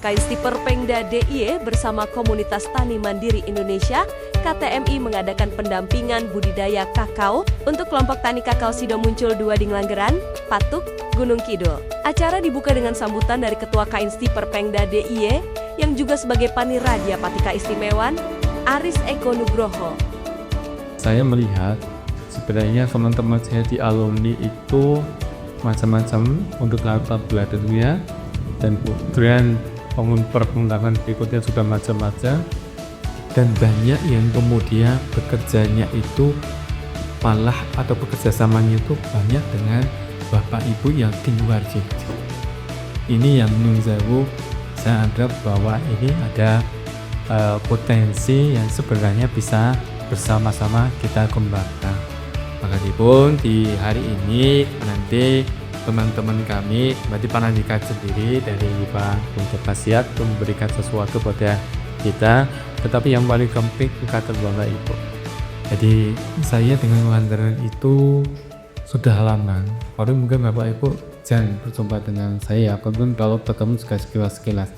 Kaistiper Pengda DIY bersama Komunitas Tani Mandiri Indonesia KTMI mengadakan pendampingan budidaya kakao untuk kelompok tani kakao Sidomuncul 2 di Ngelanggeran, Patuk, Gunung Kidul. Acara dibuka dengan sambutan dari Ketua Kaistiper Pengda DIY yang juga sebagai Paniradia Patika Istimewan, Aris Eko Nugroho. Saya melihat sebenarnya teman-teman saya di alumni itu macam-macam untuk latar belakangnya, dan kemudian perkembangan berikutnya sudah macam-macam, dan banyak yang kemudian bekerjanya itu malah atau bekerjasamanya itu banyak dengan bapak ibu yang di luar JJ. Ini yang menurut saya anggap bahwa ini ada potensi yang sebenarnya bisa bersama-sama kita kembangkan. Makanya di hari ini nanti teman-teman kami berarti Panandika sendiri dari Pak untuk Kasiat memberikan sesuatu pada kita, tetapi yang paling penting kata Bapak Ibu. Jadi saya dengan Wanderer itu sudah lama. Baru mungkin Bapak Ibu jangan berjumpa dengan saya, apapun kalau ketemu juga sekilas-sekilas.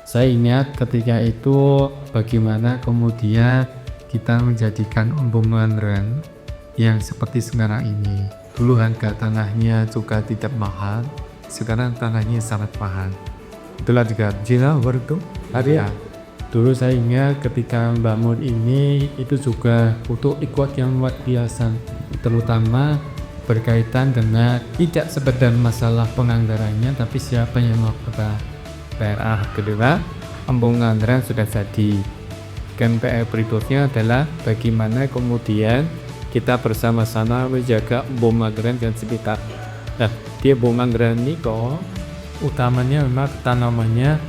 Saya ingat ketika itu bagaimana kemudian kita menjadikan Wanderer yang seperti sekarang ini. Dulu harga tanahnya juga tidak mahal, sekarang tanahnya sangat mahal. Itulah juga Jina Wardo Arya. Dulu saya ingat ketika bangun ini itu juga butuh ikut yang luar biasa, terutama berkaitan dengan tidak sekedar masalah penganggarannya, tapi siapa yang mau PRA kedua, penganggaran sudah jadi. Dan PR berikutnya adalah bagaimana kemudian kita bersama-sama menjaga Anggaran dan sekitar. Nah, dia Anggaran ini kok utamanya memang tanamannya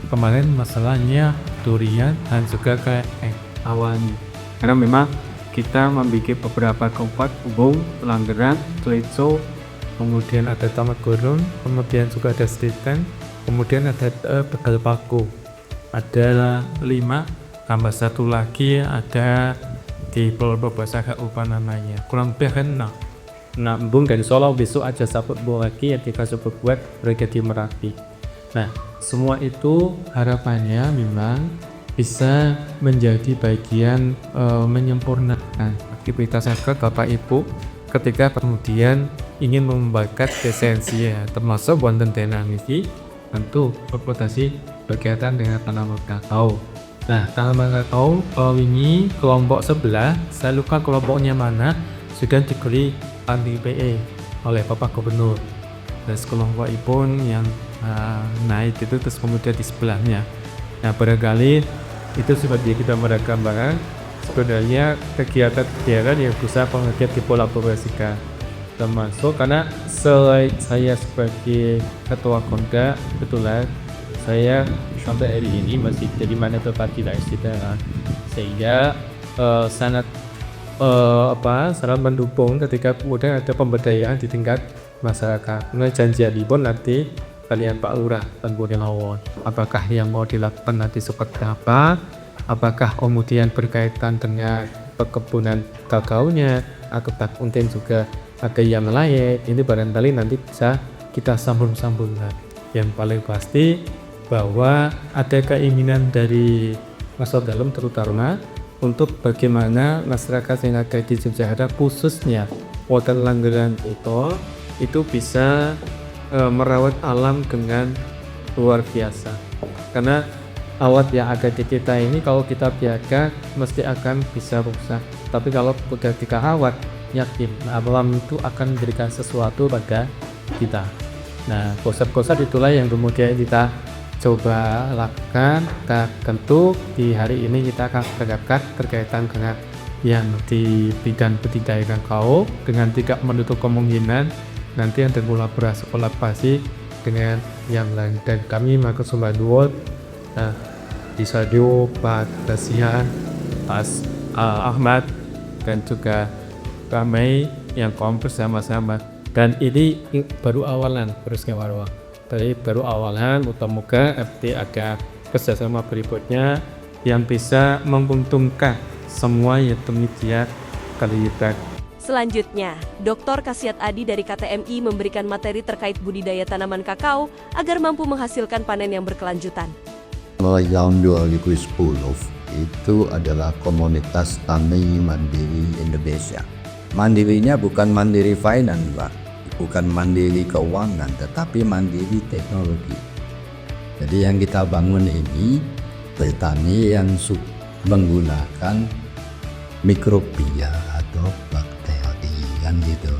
kemarin masalahnya durian dan juga kayak awalnya. Karena memang kita membuat beberapa kompak Anggaran, Tleco, kemudian ada tamat gurun, kemudian juga ada stitan, kemudian ada Tegal Paku. Ada 5, tambah 1 lagi ada di Pulau Basaka Upa namanya, kurang lebih kan Nambung dari Solo, besok aja sabut lagi yang kita coba buat mereka di Merapi. Nah, semua itu harapannya memang bisa menjadi bagian menyempurnakan aktivitas saya Bapak Ibu ketika kemudian ingin membakar esensi ya, termasuk wonten dinamisi tentu berpotensi berkaitan dengan tanaman kakao. Nah, tanaman kakao ini kelompok sebelah, saya lupa kelompoknya mana, sudah diberi anti-PE oleh Bapak Gubernur. Dan kelompok pun yang naik itu terus kemudian di sebelahnya. Nah, barangkali itu sebagai kita merekam barang sebenarnya kegiatan-kegiatan yang bisa pengertian dikolaborasikan, termasuk karena selain saya sebagai ketua Konda, betulan saya sampai hari ini masih jadi manajer tidak istilah, sehingga sangat sangat mendukung ketika kemudian ada pemberdayaan di tingkat masyarakat. Mulai janjian pun nanti kalian Pak Lurah dan Bu Lawan, apakah yang mau dilakukan nanti seperti apa, apakah kemudian berkaitan dengan perkebunan kakaonya, atau mungkin juga ada yang lain, ini barangkali nanti bisa kita sambung-sambungkan. Yang paling pasti bahwa ada keinginan dari masyarakat dalam terutama untuk bagaimana masyarakat yang ada di Yogyakarta khususnya Kota Langgeran itu bisa merawat alam dengan luar biasa, karena alat yang ada di kita ini kalau kita biarkan mesti akan bisa rusak, tapi kalau sudah dirawat yakin alam itu akan memberikan sesuatu pada kita. Nah, konsep-konsep itulah yang kemudian kita coba lakukan. Tentu di hari ini kita akan terapkan berkaitan dengan yang di bidang budidaya kakao dengan tidak menutup kemungkinan nanti ada kolaborasi dengan yang lain. Dan kami maka sumber dua di radio Pak Dasian, Pak Ahmad dan juga kami yang bersama-sama. Dan ini baru awalan, baru awalan. Moga-moga FT ada kerjasama berikutnya yang bisa menguntungkan semua yang demikian terlibat. Selanjutnya, Dr. Kasiat Adi dari KTMI memberikan materi terkait budidaya tanaman kakao agar mampu menghasilkan panen yang berkelanjutan. mulai tahun 2010 itu adalah komunitas tani mandiri Indonesia. Mandirinya bukan mandiri finance, Pak, bukan mandiri keuangan, tetapi mandiri teknologi. Jadi yang kita bangun ini petani yang menggunakan mikrobia atau bakteri kan gitu.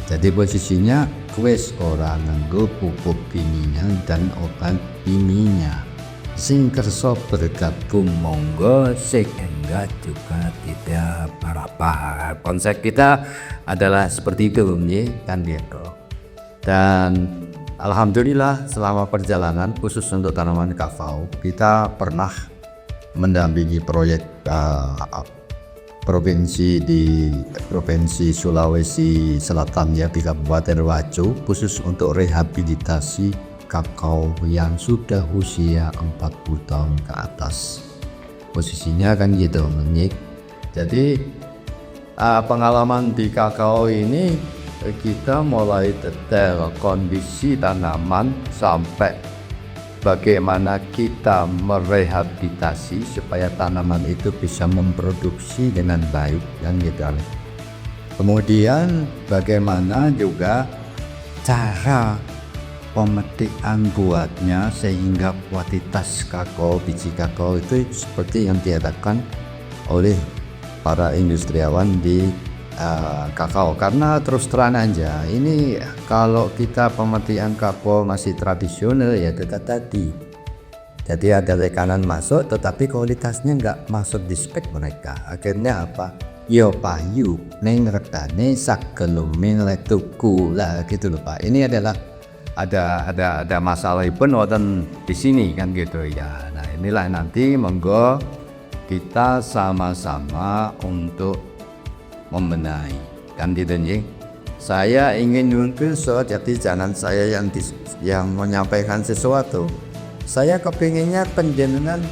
Jadi posisinya wis ora nganggo pupuk kimia dan obat kimia. Sing kersa bergabung monggo, sing enggak juga tidak apa-apa. Konsep kita adalah seperti itu kan gitu. Dan alhamdulillah selama perjalanan khusus untuk tanaman kakao kita pernah mendampingi proyek provinsi Sulawesi Selatan ya, di Kabupaten Wajo, khusus untuk rehabilitasi kakao yang sudah usia 40 tahun ke atas. Posisinya kan gitu, Menyik. Jadi pengalaman di kakao ini kita mulai detail kondisi tanaman sampai bagaimana kita merehabilitasi supaya tanaman itu bisa memproduksi dengan baik dan gitu. Kemudian bagaimana juga cara pemetikan buatnya sehingga kualitas kakao, biji kakao itu seperti yang diadakan oleh para industriawan di kakao. Karena terus terang aja ini kalau kita pemetikan kakao masih tradisional ya tetap tadi, jadi ada tekanan masuk tetapi kualitasnya nggak masuk di spek mereka. Akhirnya apa? Yo payu neng retane sakelumin letuku lah gitu loh Pak. Ini adalah ada masalah pun wonten di sini kan gitu ya. Nah inilah nanti monggo kita sama-sama untuk membenahi kan gitu nih. Saya ingin nyuntul so, jadi jangan saya yang menyampaikan sesuatu. Saya kepinginnya penjenengan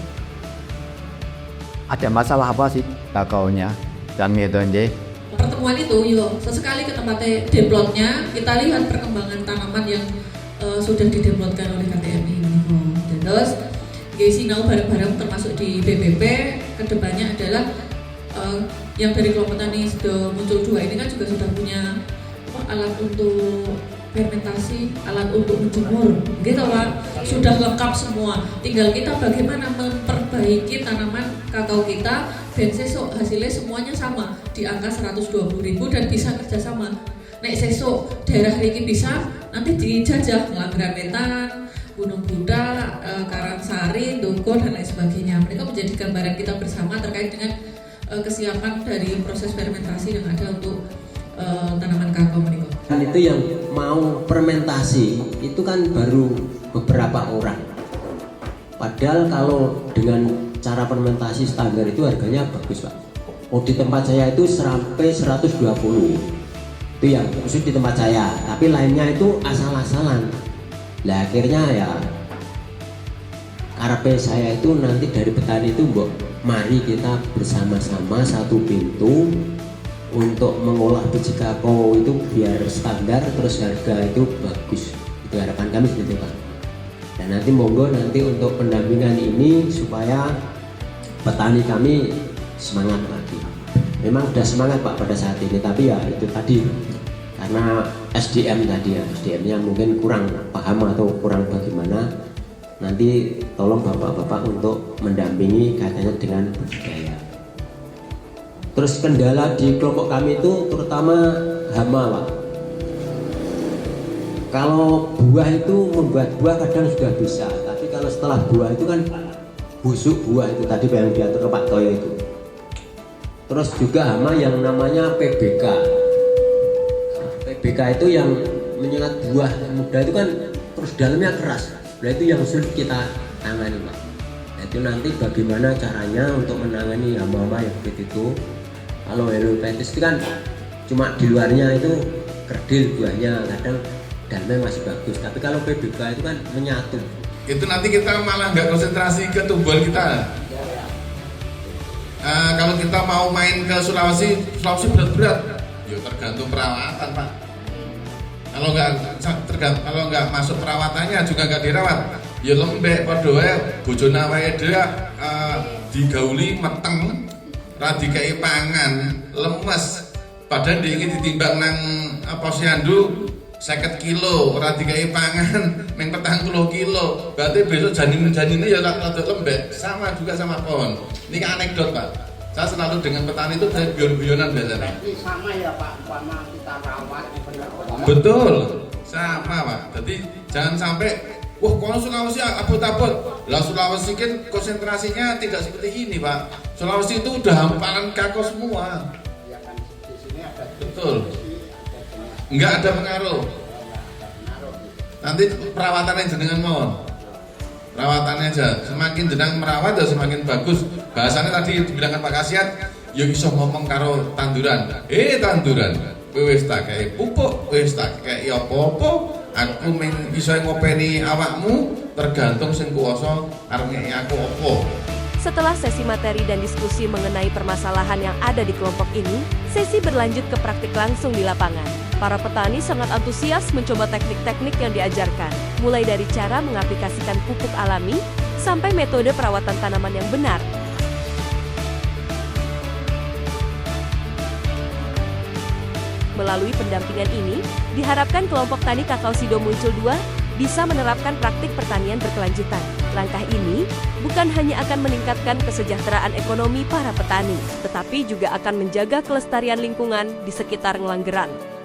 ada masalah apa sih kakaonya dan gitu nih. Pertemuan itu yuk sesekali ke tempatnya demplotnya, kita lihat perkembangan tanaman yang sudah dideplotkan oleh KTMI ini. Terus sinau bareng-bareng termasuk di BPP kedepannya adalah yang dari kelompok tani sudah muncul 2 ini kan juga sudah punya alat untuk fermentasi, alat untuk menjemur gitu Pak, sudah lengkap semua. Tinggal kita bagaimana memperbaiki tanaman kakao kita dan sesok hasilnya semuanya sama di angka 120.000 dan bisa kerjasama. Nek sesok daerah ini bisa nanti dijajah Ngelanggeran Wetan, Gunung Budak, Karangsari, Dogo dan lain sebagainya. Mereka menjadi gambaran kita bersama terkait dengan kesiapan dari proses fermentasi yang ada untuk tanaman kakao mereka. Kan itu yang mau fermentasi itu kan baru beberapa orang. Padahal kalau dengan cara fermentasi standar itu harganya bagus Pak. Oh di tempat saya itu sampai 120. Itu yang khusus di tempat saya. Tapi lainnya itu asal-asalan. Nah akhirnya ya karepe saya itu nanti dari petani itu mbok mari kita bersama-sama satu pintu untuk mengolah biji kakao itu biar standar terus harga itu bagus. Itu harapan kami seperti itu Pak. Dan nanti monggo nanti untuk pendampingan ini supaya petani kami semangat lagi. Memang sudah semangat Pak pada saat ini, tapi ya itu tadi karena SDM tadi ya, SDM-nya mungkin kurang paham atau kurang bagaimana. Nanti tolong bapak-bapak untuk mendampingi katanya dengan budidaya. Terus kendala di kelompok kami itu terutama hama Pak. Kalau buah itu membuat buah kadang sudah bisa, tapi kalau setelah buah itu kan busuk buah itu tadi yang diatur Pak Toyo itu. Terus juga hama yang namanya PBK. PBK itu yang menyengat buah muda itu kan terus dalamnya keras. Nah itu yang sulit kita tangani Pak. Nah, itu nanti bagaimana caranya untuk menangani hama-hama yang seperti itu. Kalau helopeltis itu kan cuma di luarnya itu kerdil buahnya, kadang dalamnya masih bagus. Tapi kalau PBK itu kan menyatu. Itu nanti kita malah nggak konsentrasi ke tumbuhan kita. Kalau kita mau main ke Sulawesi berat-berat, ya tergantung perawatan Pak. Kalau nggak masuk perawatannya juga nggak dirawat, ya lembek padha wae bojone awake dhewe digauli meteng ra dikei pangan lemes padahal diingin ditimbang nang posyandu 50 kilo ora dikei pangan meng 40 kilo berarti besok janin-janinnya ya rada lembek sama juga sama pohon. Ini kan anekdot Pak, saya selalu dengan petani itu saya guyon-guyonan biasanya. Sama ya Pak, sama kita rawat betul sama Pak, jadi jangan sampai wah kalau Sulawesi abot-abot lah, Sulawesi kan konsentrasinya tidak seperti ini Pak. Sulawesi itu udah hamparan kakao semua. ya kan, di sini ada Betul, nggak ada pengaruh. Nanti perawatannya jenengan mohon, perawatannya aja semakin jenang merawat ya semakin bagus. Bahasanya tadi dibilangkan Pak Kasiat ya iso ngomong karo tanduran, tanduran kowe wis tak kei pupuk, wis tak kei apa-apa, aku iso ngopeni awakmu, tergantung sing kuwasa arep ngeki aku apa. Setelah sesi materi dan diskusi mengenai permasalahan yang ada di kelompok ini, sesi berlanjut ke praktik langsung di lapangan. Para petani sangat antusias mencoba teknik-teknik yang diajarkan, mulai dari cara mengaplikasikan pupuk alami, sampai metode perawatan tanaman yang benar. Melalui pendampingan ini, diharapkan kelompok tani kakao Sido Muncul 2 bisa menerapkan praktik pertanian berkelanjutan. Langkah ini bukan hanya akan meningkatkan kesejahteraan ekonomi para petani, tetapi juga akan menjaga kelestarian lingkungan di sekitar Ngelanggeran.